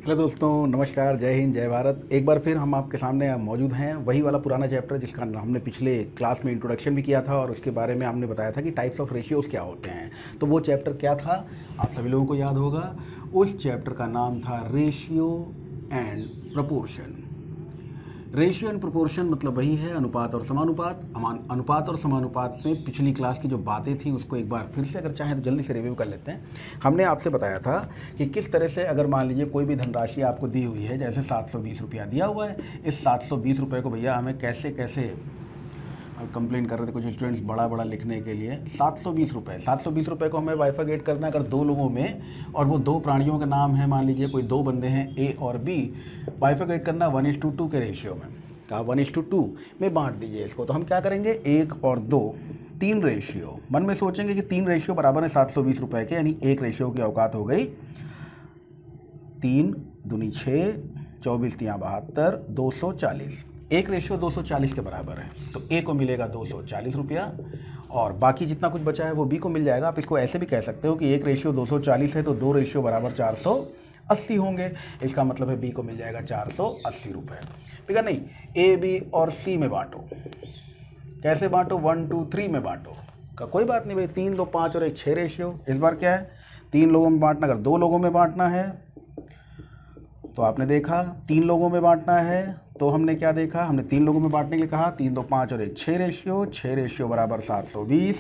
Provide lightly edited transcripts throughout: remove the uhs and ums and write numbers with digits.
Hello दोस्तों, नमस्कार, जय हिंद, जय भारत। एक बार फिर हम आपके सामने मौजूद हैं। वही वाला पुराना चैप्टर जिसका हमने पिछले क्लास में इंट्रोडक्शन भी किया था और उसके बारे में हमने बताया था कि टाइप्स ऑफ रेशियोज़ क्या होते हैं। तो वो चैप्टर क्या था, आप सभी लोगों को याद होगा। उस चैप्टर का नाम था ratio and proportion. Ratio and proportion मतलब वही है अनुपात और समानुपात। अनुपात और समानुपात में पिछली क्लास की जो बातें थी उसको एक बार फिर से अगर चाहें तो जल्दी से रिव्यू कर लेते हैं। हमने आपसे बताया था कि किस तरह से अगर मान लीजिए कोई भी धनराशि आपको दी हुई है, जैसे 720 रुपया दिया हुआ है, इस 720 रुपये को भैया हमें कैसे कैसे कंप्लेन कर रहे थे कुछ स्टूडेंट्स बड़ा बड़ा लिखने के लिए। 720 रुपये को हमें बाइफरगेट करना है अगर दो लोगों में, और वो दो प्राणियों के नाम है, मान लीजिए कोई दो बंदे हैं ए और बी, बाइफरगेट करना 1:2 के रेशियो में। कहा 1:2 में बांट दीजिए इसको। तो हम क्या करेंगे, 1 और 2, 3 रेशियो। मन में सोचेंगे कि 3 रेशियो बराबर है 720 रुपये के, यानी एक रेशियो की औकात हो गई 3 दूनी 6, 24 तियाँ 72, 240। एक रेशियो 240 के बराबर है, तो ए को मिलेगा 240 रुपया और बाकी जितना कुछ बचा है वो बी को मिल जाएगा। आप इसको ऐसे भी कह सकते हो कि एक रेशियो 240 है तो दो रेशियो बराबर 480 होंगे। इसका मतलब है बी को मिल जाएगा 480 रुपये। ठीक है, नहीं ए बी और सी में बांटो। कैसे बांटो, 1 2 3 में बांटो। का कोई बात नहीं भाई, 3 2 5 और 1 6 रेशियो। इस बार क्या है, 3 लोगों में बांटना, अगर 2 लोगों में बांटना है तो आपने देखा 3 लोगों में बांटना है तो हमने क्या देखा, हमने 3 लोगों में बांटने के लिए कहा 3 2 5 और 1 6 रेशियो। 6 रेशियो बराबर 720,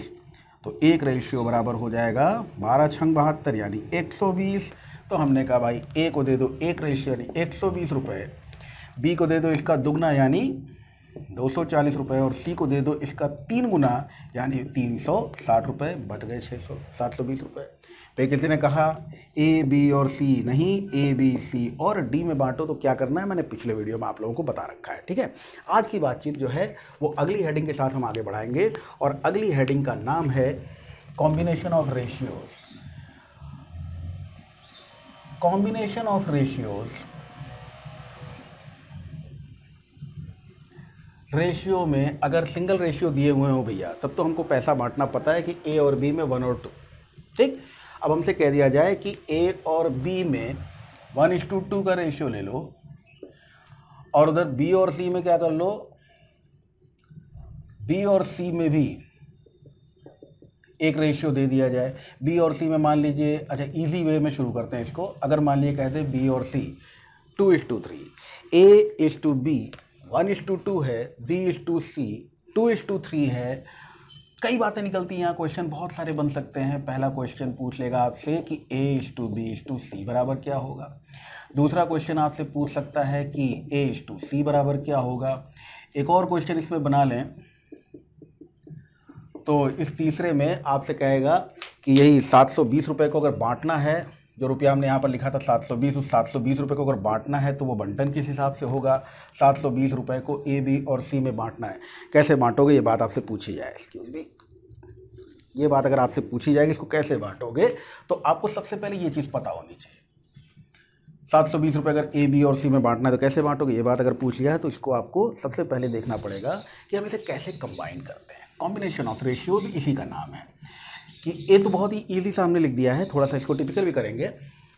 तो एक रेशियो बराबर हो जाएगा 12 छंग 72 यानी 120। तो हमने कहा भाई ए को दे दो एक रेशियो यानी 120 रुपये, बी को दे दो इसका दुगना यानी 240 रुपये और सी को दे दो इसका 3 गुना यानी 360 रुपये। बट गए 600 720 रुपये। फिर किसी ने कहा ए बी और सी नहीं, ए बी सी और डी में बांटो। तो क्या करना है, मैंने पिछले वीडियो में आप लोगों को बता रखा है। ठीक है, आज की बातचीत जो है वो अगली हेडिंग के साथ हम आगे बढ़ाएंगे और अगली हेडिंग का नाम है combination of ratios. Combination of ratios. Ratio में अगर सिंगल रेशियो दिए हुए हो भैया, तब तो हमको पैसा बांटना पता है कि ए और बी में 1 और 2। ठीक, अब हमसे कह दिया जाए कि ए और बी में 1:2 का रेशियो ले लो और उधर बी और सी में क्या कर लो, बी और सी में भी एक रेशियो दे दिया जाए। बी और सी में मान लीजिए, अच्छा इजी वे में शुरू करते हैं इसको। अगर मान लीजिए कहते बी और सी 2:3, A:B 1:2 है, B:C 2:3 है। कई बातें निकलती हैं यहाँ, क्वेश्चन बहुत सारे बन सकते हैं। पहला क्वेश्चन पूछ लेगा आपसे कि A:B:C बराबर क्या होगा। दूसरा क्वेश्चन आपसे पूछ सकता है कि A:C बराबर क्या होगा। एक और क्वेश्चन इसमें बना लें तो इस तीसरे में आपसे कहेगा कि यही 720 रुपये को अगर बांटना है, जो रुपया हमने यहाँ पर लिखा था 720, उस 720 रुपये को अगर बांटना है तो वो बंटन किस हिसाब से होगा। 720 रुपये को ए बी और सी में बांटना है, कैसे बांटोगे ये बात आपसे पूछी जाए। एक्सक्यूज मी, ये बात अगर आपसे पूछी जाएगी इसको कैसे बांटोगे, तो आपको सबसे पहले ये चीज़ पता होनी चाहिए। 720 रुपये अगर ए बी और सी में बांटना है तो कैसे बांटोगे, ये बात अगर पूछ लिया है तो इसको आपको सबसे पहले देखना पड़ेगा कि हम इसे कैसे कंबाइन करते हैं। कॉम्बिनेशन ऑफ रेशियोज इसी का नाम है। कि ए तो बहुत ही ईजी सा हमने लिख दिया है, थोड़ा सा इसको टिपिकल भी करेंगे।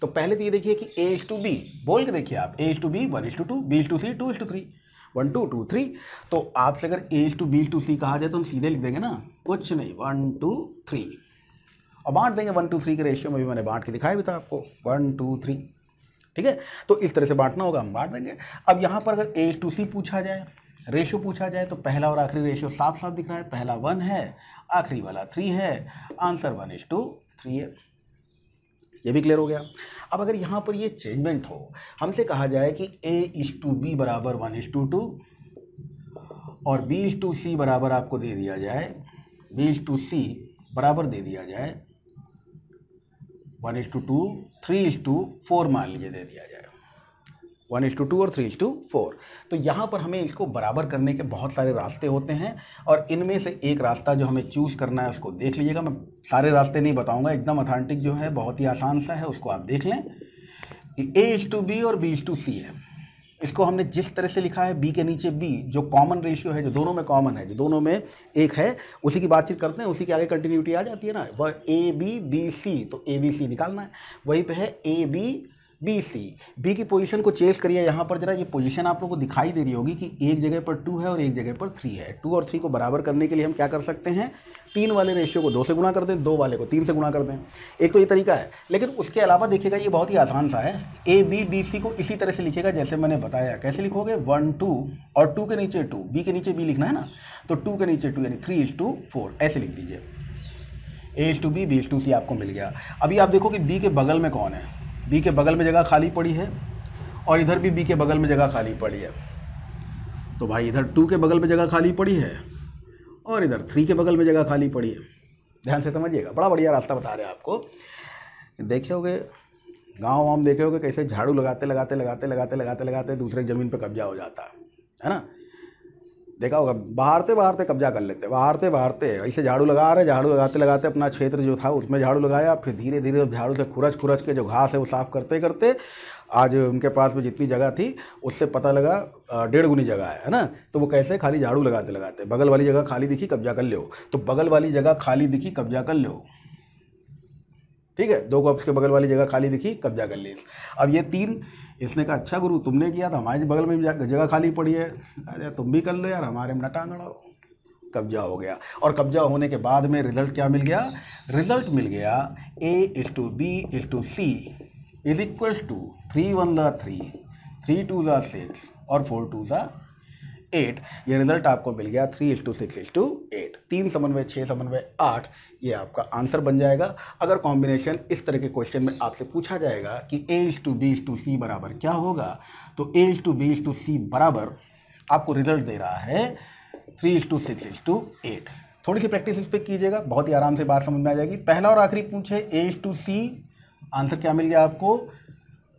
तो पहले तो ये देखिए कि A:B बोल के देखिए आप, A:B 1:2, B:C 2:3, 1 2 2 3। तो आपसे अगर A:B:C कहा जाए तो हम सीधे लिख देंगे ना, कुछ नहीं 1 2 3 और बांट देंगे 1 2 3 के रेशियो में। भी मैंने बांट के दिखाया भी था आपको 1 2 3। ठीक है, तो इस तरह से बांटना होगा, हम बांट देंगे। अब यहाँ पर अगर A:C पूछा जाए, रेशियो पूछा जाए, तो पहला और आखिरी रेशियो साफ साफ दिख रहा है। पहला 1 है, आखिरी वाला 3 है, आंसर 1:3 है। ये भी क्लियर हो गया। अब अगर यहाँ पर ये चेंजमेंट हो, हमसे कहा जाए कि A:B बराबर 1:2 और B:C बराबर आपको दे दिया जाए, B:C बराबर दे दिया जाए 1:2, 3:4 मान लीजिए दे दिया जाए, 1:2 और 3:4। तो यहाँ पर हमें इसको बराबर करने के बहुत सारे रास्ते होते हैं और इनमें से एक रास्ता जो हमें चूज़ करना है उसको देख लीजिएगा। मैं सारे रास्ते नहीं बताऊंगा, एकदम अथेंटिक जो है बहुत ही आसान सा है, उसको आप देख लें कि A:B और B:C है। इसको हमने जिस तरह से लिखा है, बी के नीचे बी, जो कॉमन रेशियो है, जो दोनों में कॉमन है, जो दोनों में एक है, उसी की बातचीत करते हैं, उसी के आगे कंटिन्यूटी आ जाती है ना। वह AB BC, तो ABC निकालना है। वहीं पे है AB बी सी, बी की पोजीशन को चेस करिए। यहाँ पर जरा ये पोजीशन आप लोगों को दिखाई दे रही होगी कि एक जगह पर 2 है और एक जगह पर 3 है। 2 और 3 को बराबर करने के लिए हम क्या कर सकते हैं, 3 वाले रेशियो को 2 से गुणा कर दें, 2 वाले को 3 से गुणा कर दें। एक तो ये तरीका है, लेकिन उसके अलावा देखिएगा ये बहुत ही आसान सा है। ए बी बी सी को इसी तरह से लिखेगा जैसे मैंने बताया। कैसे लिखोगे, 1 2 और 2 के नीचे 2, बी के नीचे बी लिखना है ना, तो 2 के नीचे 2 यानी 3:4 ऐसे लिख दीजिए। A:B B:C आपको मिल गया। अभी आप देखो कि B के बगल में कौन है, B के बगल में जगह खाली पड़ी है और इधर भी B के बगल में जगह खाली पड़ी है। तो भाई इधर 2 के बगल में जगह खाली पड़ी है और इधर 3 के बगल में जगह खाली पड़ी है। ध्यान से समझिएगा, बड़ा बढ़िया रास्ता बता रहे हैं आपको। देखे होगे गाँव वाम, देखे होगे कैसे झाड़ू लगाते लगाते लगाते लगाते लगाते लगाते दूसरे ज़मीन पर कब्जा हो जाता है ना। देखा होगा, बहारते बहारते कब्जा कर लेते, बहारते बहारते ऐसे झाड़ू लगा रहे, झाड़ू लगाते लगाते अपना क्षेत्र जो था उसमें झाड़ू लगाया, फिर धीरे धीरे झाड़ू से खुरच खुरच के जो घास है वो साफ़ करते करते आज उनके पास में जितनी जगह थी उससे पता लगा 1.5 गुनी जगह है ना। तो वो कैसे, खाली झाड़ू लगाते लगाते बगल वाली जगह खाली दिखी कब्जा कर लो, तो बगल वाली जगह खाली दिखी कब्जा कर लो। ठीक है, 2 कप्स के बगल वाली जगह खाली दिखी कब्जा कर ली। अब ये 3, इसने कहा अच्छा गुरु तुमने किया था, हमारे बगल में भी जगह खाली पड़ी है, अरे तुम भी कर लो यार, हमारे में न टांग अड़ाओ। कब्जा हो गया, और कब्जा होने के बाद में रिजल्ट क्या मिल गया, रिजल्ट मिल गया A:B:C इज इक्वल्स टू 3 1 3, 3 2 6 और 4 2 8। ये रिजल्ट आपको मिल गया 3:6:8। 3 समन्वय 6 समन्वय 8, ये आपका आंसर बन जाएगा। अगर कॉम्बिनेशन इस तरह के क्वेश्चन में आपसे पूछा जाएगा कि A:B:C बराबर क्या होगा, तो A:B:C बराबर आपको रिजल्ट दे रहा है 3:6:8। थोड़ी सी प्रैक्टिस इस पर कीजिएगा, बहुत ही आराम से बात समझ में आ जाएगी। पहला और आखिरी पूछे A:C, आंसर क्या मिल गया आपको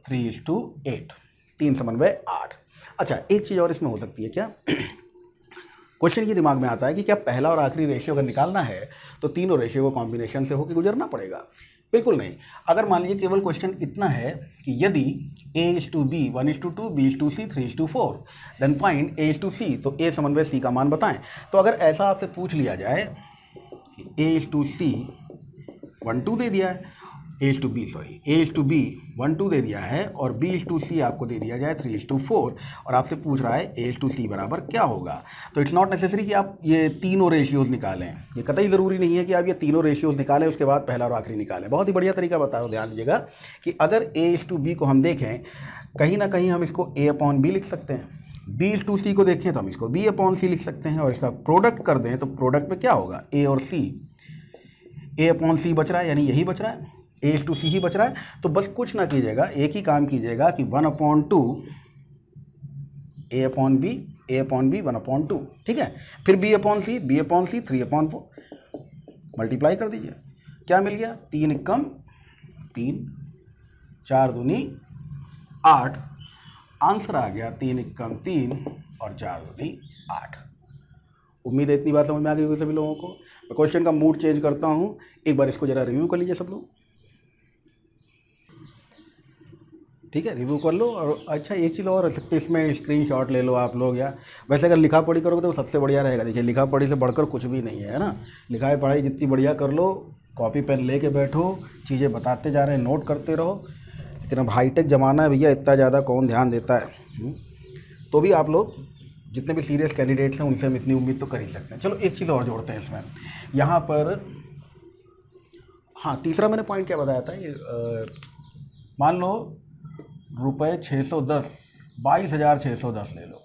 3:8, 3 समन्वय 8। अच्छा, एक चीज़ और इसमें हो सकती है क्या, क्वेश्चन ये दिमाग में आता है कि क्या पहला और आखिरी रेशियो अगर निकालना है तो तीनों रेशियो को कॉम्बिनेशन से होकर गुजरना पड़ेगा? बिल्कुल नहीं। अगर मान लीजिए केवल क्वेश्चन इतना है कि यदि A:B 1:2 B:C 3:4 then find A:C, तो A समन्वय C का मान बताएं। तो अगर ऐसा आपसे पूछ लिया जाए कि A:C 1:2 दे दिया है, A:B 1:2 दे दिया है और B:C आपको दे दिया जाए 3:4 और आपसे पूछ रहा है A:C बराबर क्या होगा, तो इट्स नॉट नेसेसरी कि आप ये तीनों रेशियोज निकालें। ये कतई ज़रूरी नहीं है कि आप ये तीनों रेशियोज निकालें उसके बाद पहला और आखिरी निकालें। बहुत ही बढ़िया तरीका बता रहा हूँ, ध्यान दीजिएगा कि अगर A:B को हम देखें, कहीं ना कहीं हम इसको A/B लिख सकते हैं। B:C को देखें तो हम इसको B/C लिख सकते हैं, और इसका प्रोडक्ट कर दें तो प्रोडक्ट में क्या होगा, A और C, A/C बच रहा है, यानी यही बच रहा है, A:C ही बच रहा है। तो बस कुछ ना कीजिएगा, एक ही काम कीजिएगा कि 1/2 A/B 1/2, ठीक है। फिर B/C 3/4 मल्टीप्लाई कर दीजिए, क्या मिल गया, 3 एकम 3, 4 दूनी 8, आंसर आ गया 3 एकम 3 और 4 दूनी 8। उम्मीद है इतनी बात समझ में आ गई होगी सभी लोगों को। मैं क्वेश्चन का मूड चेंज करता हूँ, एक बार इसको जरा रिव्यू कर लीजिए सब लोग, ठीक है, रिव्यू कर लो। और अच्छा एक चीज़ और इसमें स्क्रीनशॉट ले लो आप लोग, या वैसे अगर लिखा पढ़ी करोगे तो सबसे बढ़िया रहेगा। देखिए लिखा पढ़ी से बढ़कर कुछ भी नहीं है ना, लिखाई पढ़ाई जितनी बढ़िया कर लो, कॉपी पेन लेके बैठो, चीज़ें बताते जा रहे हैं, नोट करते रहो। लेकिन अब हाईटेक ज़माना है भैया, इतना ज़्यादा कौन ध्यान देता है। तो भी आप लोग जितने भी सीरियस कैंडिडेट्स हैं उनसे हम इतनी उम्मीद तो कर ही सकते हैं। चलो एक चीज़ और जोड़ते हैं इसमें, यहाँ पर हाँ तीसरा मैंने पॉइंट क्या बताया था, ये मान लो रुपये 610, 22,610 ले लो,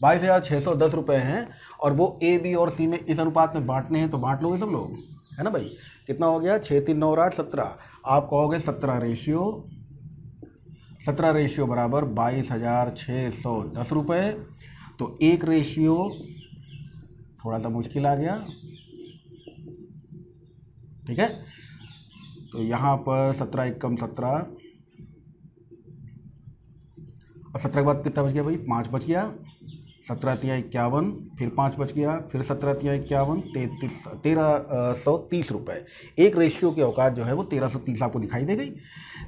22,610 रुपये हैं और वो A, B और C में इस अनुपात में बांटने हैं, तो बांट लोगे सब लोग, है ना भाई। कितना हो गया, 6 3 9 8 17, आप कहोगे 17 रेशियो बराबर 22,610 रुपये। तो एक रेशियो थोड़ा सा मुश्किल आ गया, ठीक है। तो यहाँ पर 17 एकम 17 और 17 के बाद कितना बच गया भाई, 5 बच गया, 17 तिया 51, फिर 5 बच गया, फिर 17 तिया 51, 1330 रुपये। एक रेशियो की औकात जो है वो 1330 आपको दिखाई दे गई।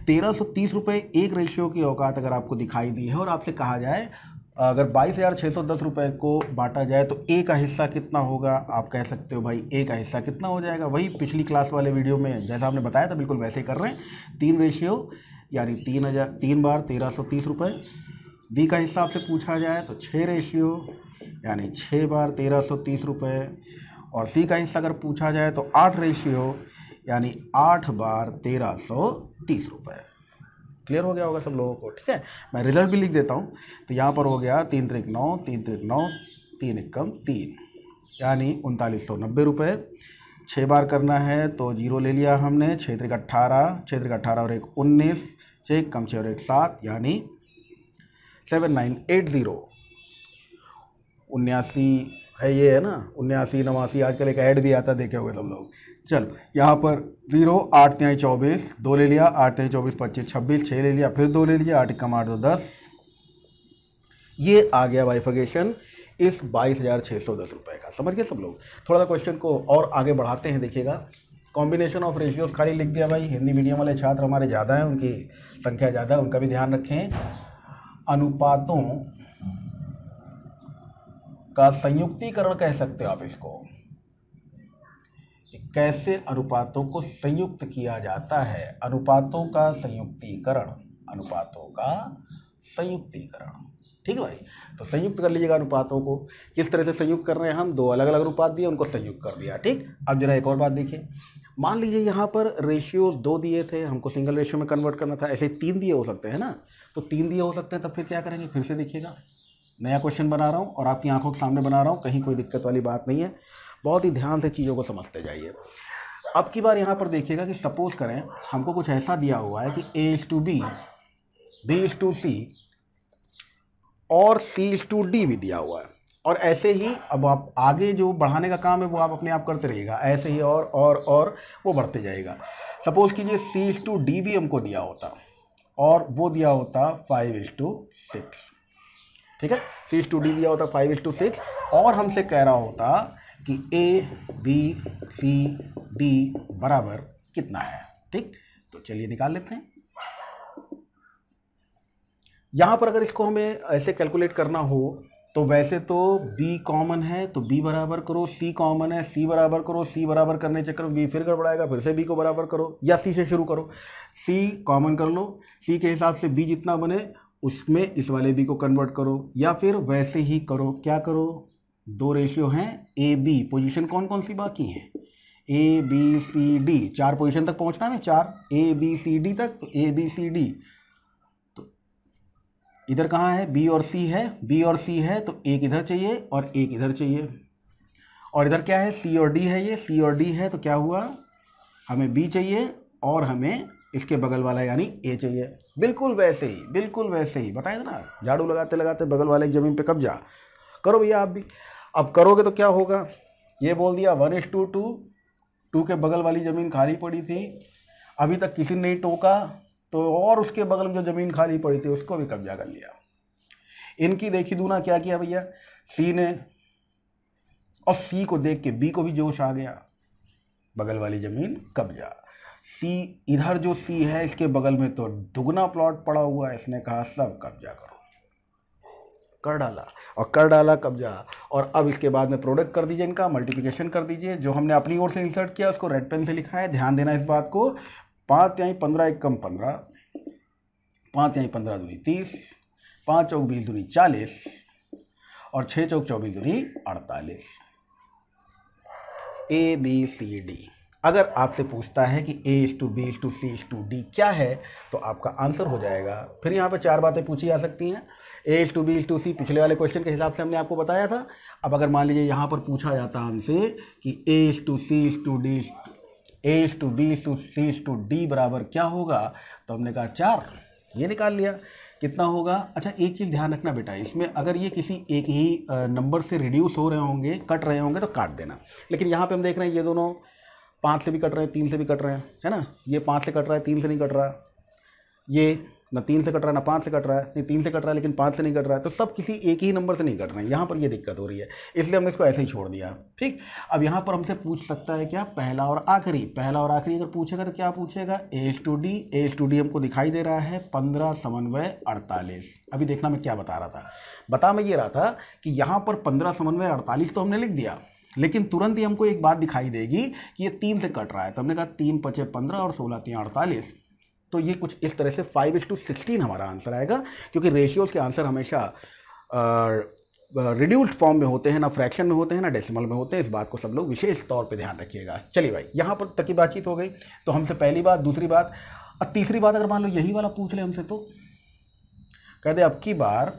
1330 रुपये एक रेशियो की औकात अगर आपको दिखाई दी है और आपसे कहा जाए अगर 22,610 रुपये को बांटा जाए तो ए का हिस्सा कितना होगा? आप कह सकते हो भाई ए का हिस्सा कितना हो जाएगा, वही पिछली क्लास वाले वीडियो में जैसा आपने बताया था बिल्कुल वैसे ही कर रहे हैं। 3 रेशियो यानी 3 बार 1330 रुपये। बी का हिस्सा आपसे पूछा जाए तो 6 रेशियो यानी 6 बार 1330 रुपये। और सी का हिस्सा अगर पूछा जाए तो 8 रेशियो यानी 8 बार 1330 रुपये। क्लियर हो गया होगा सब लोगों को, ठीक है। मैं रिजल्ट भी लिख देता हूँ। तो यहाँ पर हो गया 3 त्रिक 9, 3 त्रिक 9, 3 एकम 3 यानी 3990 रुपये। 6 बार करना है तो 0 ले लिया हमने। 6 त्रिक 18, 6 त्रिक 18 और 1 19, 6 कम 6 और 1 7 यानी 7980। 79 है, ये है ना 79 89। आजकल एक ऐड भी आता देखे हुए सब लोग। चलो यहाँ पर 0, 8 तिहाई 24, 2 ले लिया, 8 तिहाई 24 25 26, 6 ले लिया, फिर 2 ले लिया, 8 कम 8 2 10। ये आ गया बाइफर्केशन इस 22,610 रुपये का। समझ गए सब लोग? थोड़ा सा क्वेश्चन को और आगे बढ़ाते हैं, देखिएगा। कॉम्बिनेशन ऑफ रेशियोज खाली लिख दिया भाई। हिंदी मीडियम वाले छात्र हमारे ज़्यादा हैं, उनकी संख्या ज़्यादा है, उनका भी ध्यान रखें। अनुपातों का संयुक्तीकरण कह सकते हो आप इसको। कैसे अनुपातों को संयुक्त किया जाता है? अनुपातों का संयुक्तीकरण, अनुपातों का संयुक्तीकरण, ठीक है भाई। तो संयुक्त कर लीजिएगा अनुपातों को। किस तरह से संयुक्त कर रहे हैं हम? 2 अलग अलग अनुपात दिए, उनको संयुक्त कर दिया, ठीक। अब जरा एक और बात देखिए। मान लीजिए यहाँ पर रेशियो 2 दिए थे, हमको सिंगल रेशियो में कन्वर्ट करना था। ऐसे 3 दिए हो सकते हैं ना, तो 3 दिए हो सकते हैं, तब फिर क्या करेंगे? फिर से देखिएगा, नया क्वेश्चन बना रहा हूँ और आपकी आंखों के सामने बना रहा हूँ, कहीं कोई दिक्कत वाली बात नहीं है। बहुत ही ध्यान से चीज़ों को समझते जाइए। अब की बार यहाँ पर देखिएगा कि सपोज करें हमको कुछ ऐसा दिया हुआ है कि A/B, B/C और C/D भी दिया हुआ है। और ऐसे ही अब आप आगे जो बढ़ाने का काम है वो आप अपने आप करते रहिएगा, ऐसे ही और वो बढ़ते जाएगा। सपोज कीजिए C/D भी हमको दिया होता और वो दिया होता 5:6, ठीक है। C/D दिया होता 5:6 और हमसे कह रहा होता कि ABCD बराबर कितना है, ठीक। तो चलिए निकाल लेते हैं। यहां पर अगर इसको हमें ऐसे कैलकुलेट करना हो तो वैसे तो B कॉमन है तो B बराबर करो, C कॉमन है C बराबर करो, C बराबर करने चक्कर में B फिर गड़बड़ाएगा, फिर से B को बराबर करो या C से शुरू करो। C कॉमन कर लो, C के हिसाब से B जितना बने उसमें इस वाले B को कन्वर्ट करो, या फिर वैसे ही करो। क्या करो? 2 रेशियो हैं AB, पोजीशन कौन कौन सी बाकी हैं? ABCD, 4 पोजीशन तक पहुंचना है, 4 ABCD तक, तो ABCD तो इधर कहाँ है? B और C है, B और C है तो एक इधर चाहिए और एक इधर चाहिए। और इधर क्या है? C और D है, ये C और D है तो क्या हुआ? हमें B चाहिए और हमें इसके बगल वाला यानी A चाहिए। बिल्कुल वैसे ही, बिल्कुल वैसे ही बताया था ना, झाड़ू लगाते लगाते बगल वाले की जमीन पे कब्जा करो भैया आप भी। अब करोगे तो क्या होगा? ये बोल दिया 1:2, 2 के बगल वाली ज़मीन खाली पड़ी थी, अभी तक किसी ने नहीं टोका, तो और उसके बगल में जो ज़मीन खाली पड़ी थी उसको भी कब्जा कर लिया। इनकी देखी दूना क्या किया भैया C ने, और C को देख के B को भी जोश आ गया, बगल वाली ज़मीन कब्जा। C इधर जो C है इसके बगल में तो दुगना प्लॉट पड़ा हुआ है, इसने कहा सब कब्जा करो, कर डाला और कर डाला कब्जा। और अब इसके बाद में प्रोडक्ट कर दीजिए, इनका मल्टीप्लिकेशन कर दीजिए। जो हमने अपनी ओर से इंसर्ट किया उसको रेड पेन से लिखा है, ध्यान देना इस बात को। 5 तिहाई 15 एकम 15, 5 तिहाई 15 दूनी 30, 5 चौक 20 दूनी 40 और 6 चौक 24 दूनी 48। ABCD। अगर आपसे पूछता है कि A/B/C/D क्या है तो आपका आंसर हो जाएगा। फिर यहाँ पे 4 बातें पूछी जा सकती हैं। A/B/C पिछले वाले क्वेश्चन के हिसाब से हमने आपको बताया था। अब अगर मान लीजिए यहाँ पर पूछा जाता हमसे कि A/B/C/D बराबर क्या होगा, तो हमने कहा 4, ये निकाल लिया। कितना होगा? अच्छा एक चीज़ ध्यान रखना बेटा, इसमें अगर ये किसी एक ही नंबर से रिड्यूस हो रहे होंगे, कट रहे होंगे तो काट देना। लेकिन यहाँ पे हम देख रहे हैं ये दोनों 5 से भी कट रहे हैं, 3 से भी कट रहे हैं, है ना। ये 5 से कट रहा है, 3 से नहीं कट रहा। ये ना 3 से कट रहा है ना 5 से कट रहा है, नहीं 3 से कट रहा है लेकिन 5 से नहीं कट रहा है, तो सब किसी एक ही नंबर से नहीं कट रहे हैं। यहाँ पर ये दिक्कत हो रही है, इसलिए हमने इसको ऐसे ही छोड़ दिया। ठीक, अब यहाँ पर हमसे पूछ सकता है क्या, पहला और आखिरी। पहला और आखिरी अगर पूछेगा तो क्या पूछेगा, A/D हमको दिखाई दे रहा है 15 समन्वय 48। अभी देखना मैं क्या बता रहा था, बता मैं ये रहा था कि यहाँ पर 15 समन्वय 48 तो हमने लिख दिया, लेकिन तुरंत ही हमको एक बात दिखाई देगी कि ये 3 से कट रहा है, तो हमने कहा 3 × 5 = 15 और 16 × 3 = 48। तो ये कुछ इस तरह से 5:16 हमारा आंसर आएगा, क्योंकि रेशियोज के आंसर हमेशा रिड्यूस्ड फॉर्म में होते हैं, ना फ्रैक्शन में होते हैं ना डेसिमल में होते हैं। इस बात को सब लोग विशेष तौर पे ध्यान रखिएगा। चलिए भाई, यहाँ पर तक की बातचीत हो गई, तो हमसे पहली बात, दूसरी बात। अब तीसरी बात अगर मान लो यही वाला पूछ ले हमसे, तो कहते अब की बार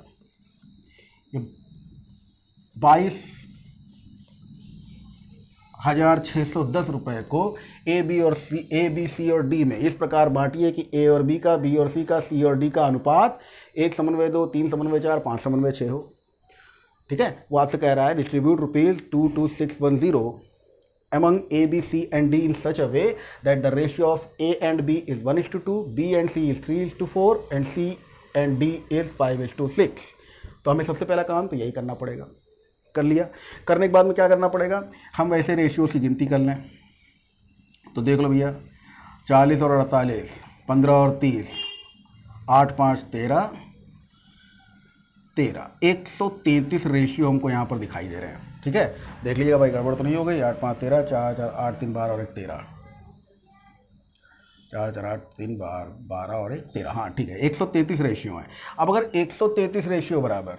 22,610 रुपए को ए बी सी और डी में इस प्रकार बांटिए कि ए और बी का, बी और सी का, सी और डी का अनुपात 1 समन्वय 2, 3 समन्वय 4, 5 समन्वय 6 हो। ठीक है, वो आपसे कह रहा है distribute ₹22610 among A, B, C and D in such a way that the ratio of A and B is 1:2, B and C is 3:4 and C and D is 5:6। तो हमें सबसे पहला काम तो यही करना पड़ेगा। कर लिया, करने के बाद में क्या करना पड़ेगा, हम वैसे रेशियोज की गिनती कर लें। तो देख लो भैया, 40 और 48, 15 और 30, 8 × 5 = 13, 133 रेशियो हमको यहाँ पर दिखाई दे रहे हैं। ठीक है, देख लीजिएगा भाई, गड़बड़ तो नहीं हो गई। 8 × 5 = 13, 4 × 4 = 8, 3 × 12 और 1 = 13, 4 × 4 = 8, 3 × 12 और 1 = 13। हाँ ठीक है, 133 रेशियो है। अब अगर 133 रेशियो बराबर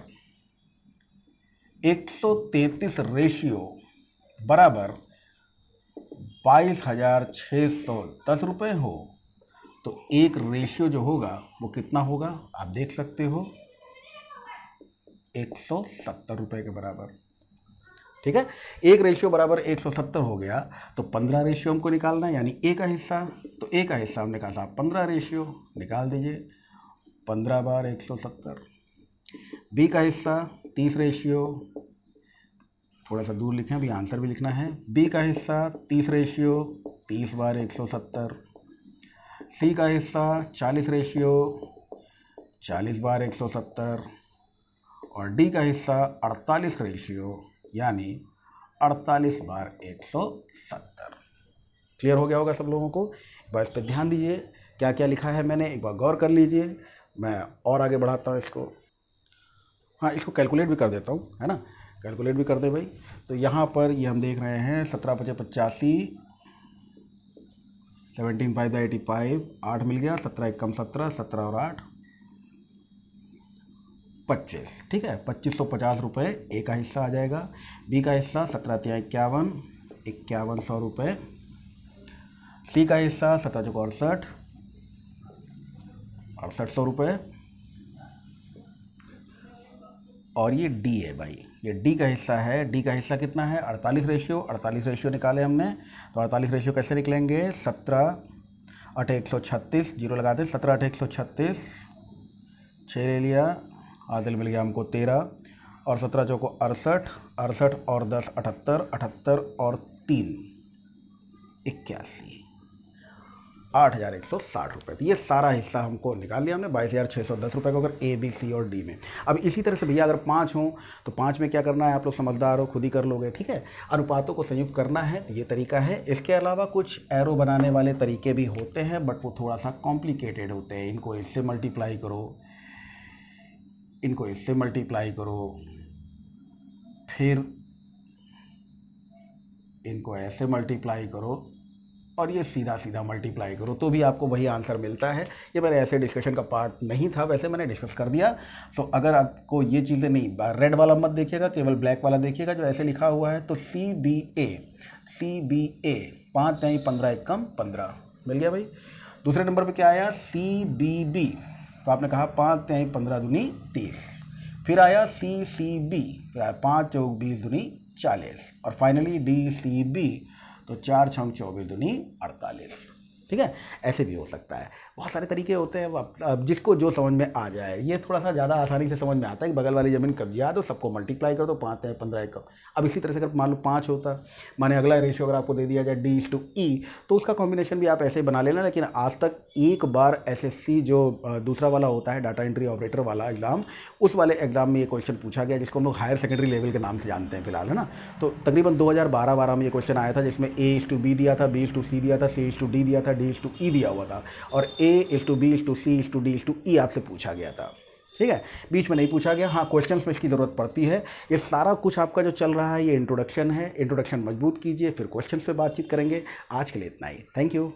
22,610 रुपये हो, तो एक रेशियो जो होगा वो कितना होगा, आप देख सकते हो, 170 रुपये के बराबर। ठीक है, एक रेशियो बराबर 170 हो गया, तो 15 रेशियो हमको निकालना है, यानी ए का हिस्सा। तो ए का हिस्सा हमने कहा साहब 15 रेशियो, निकाल दीजिए, 15 बार 170। बी का हिस्सा 30 रेशियो, थोड़ा सा दूर लिखें, अभी आंसर भी लिखना है। बी का हिस्सा 30 रेशियो, 30 बार 170। सी का हिस्सा 40 रेशियो, 40 बार 170। और डी का हिस्सा 48 रेशियो, यानी 48 बार 170। क्लियर हो गया होगा सब लोगों को। एक बार इस पर ध्यान दीजिए, क्या क्या लिखा है मैंने, एक बार गौर कर लीजिए। मैं और आगे बढ़ाता हूँ इसको। हाँ, इसको कैलकुलेट भी कर देता हूँ, है ना, कैलकुलेट भी कर दे भाई। तो यहाँ पर ये हम देख रहे हैं 17 × 5 = 85, 17 × 5 = 85, 8 मिल गया, 17 × 1 = 17, 17 और 8 = 25। ठीक है, 2550 रुपये ए का हिस्सा आ जाएगा। बी का हिस्सा 17 × 3 = 51, 5100 रुपये। सी का हिस्सा 17 × 4 = 68, 6800 रुपये। और ये डी है भाई, ये डी का हिस्सा है। डी का हिस्सा कितना है, 48 रेशियो। 48 रेशियो निकाले हमने, तो 48 रेशियो कैसे निकलेंगे, 17 8 136, जीरो लगा दें, 17 8 136, 6 ले लिया, हासिल मिल गया हमको 13, और 17 चौको 68, 68 और 10 78, 78 और 3 81, 8,160 रुपये। तो ये सारा हिस्सा हमको निकाल लिया हमने, 22,610 रुपये को, अगर ए बी सी और डी में। अब इसी तरह से भैया अगर 5 हों तो 5 में क्या करना है, आप लोग समझदार हो, खुद ही कर लोगे। ठीक है, अनुपातों को संयुक्त करना है, तो ये तरीका है। इसके अलावा कुछ एरो बनाने वाले तरीके भी होते हैं, बट वो थोड़ा सा कॉम्प्लिकेटेड होते हैं। इनको इससे मल्टीप्लाई करो, इनको इससे मल्टीप्लाई करो, फिर इनको ऐसे मल्टीप्लाई करो, और ये सीधा सीधा मल्टीप्लाई करो, तो भी आपको वही आंसर मिलता है। ये मेरे ऐसे डिस्कशन का पार्ट नहीं था, वैसे मैंने डिस्कस कर दिया। तो अगर आपको ये चीज़ें नहीं, रेड वाला मत देखिएगा, केवल ब्लैक वाला देखिएगा जो ऐसे लिखा हुआ है। तो CBA 5 × 15 = 15 मिल गया भाई। दूसरे नंबर पे क्या आया, CBB, तो आपने कहा 5 × 15 = 30। फिर आया CCB, 5 चौक 20 = 40। और फाइनली DCB, तो 4 × 6 = 24 = 48। ठीक है, ऐसे भी हो सकता है, बहुत सारे तरीके होते हैं। अब जिसको जो समझ में आ जाए, ये थोड़ा सा ज़्यादा आसानी से समझ में आता है कि बगल वाली ज़मीन कब्जिया, तो सबको मल्टीप्लाई कर दो, 5 × 15 = अब इसी तरह से अगर मान लो 5 होता, माने अगला रेशियो अगर आपको दे दिया जाए D/E, तो उसका कॉम्बिनेशन भी आप ऐसे ही बना लेना। लेकिन आज तक एक बार SSC जो दूसरा वाला होता है डाटा एंट्री ऑपरेटर वाला एग्ज़ाम, उस वाले एग्ज़ाम में ये क्वेश्चन पूछा गया, जिसको हम लोग हायर सेकेंडरी लेवल के नाम से जानते हैं फिलहाल, है ना। तो तकरीबन 2012 में ये क्वेश्चन आया था, जिसमें A/B दिया था, B/C दिया था, C/D दिया था, D/E दिया हुआ था, और A/B/C/D/E आपसे पूछा गया था। ठीक है, बीच में नहीं पूछा गया। हाँ, क्वेश्चंस में इसकी ज़रूरत पड़ती है। ये सारा कुछ आपका जो चल रहा है ये इंट्रोडक्शन है। इंट्रोडक्शन मजबूत कीजिए, फिर क्वेश्चंस पे बातचीत करेंगे। आज के लिए इतना ही। Thank you.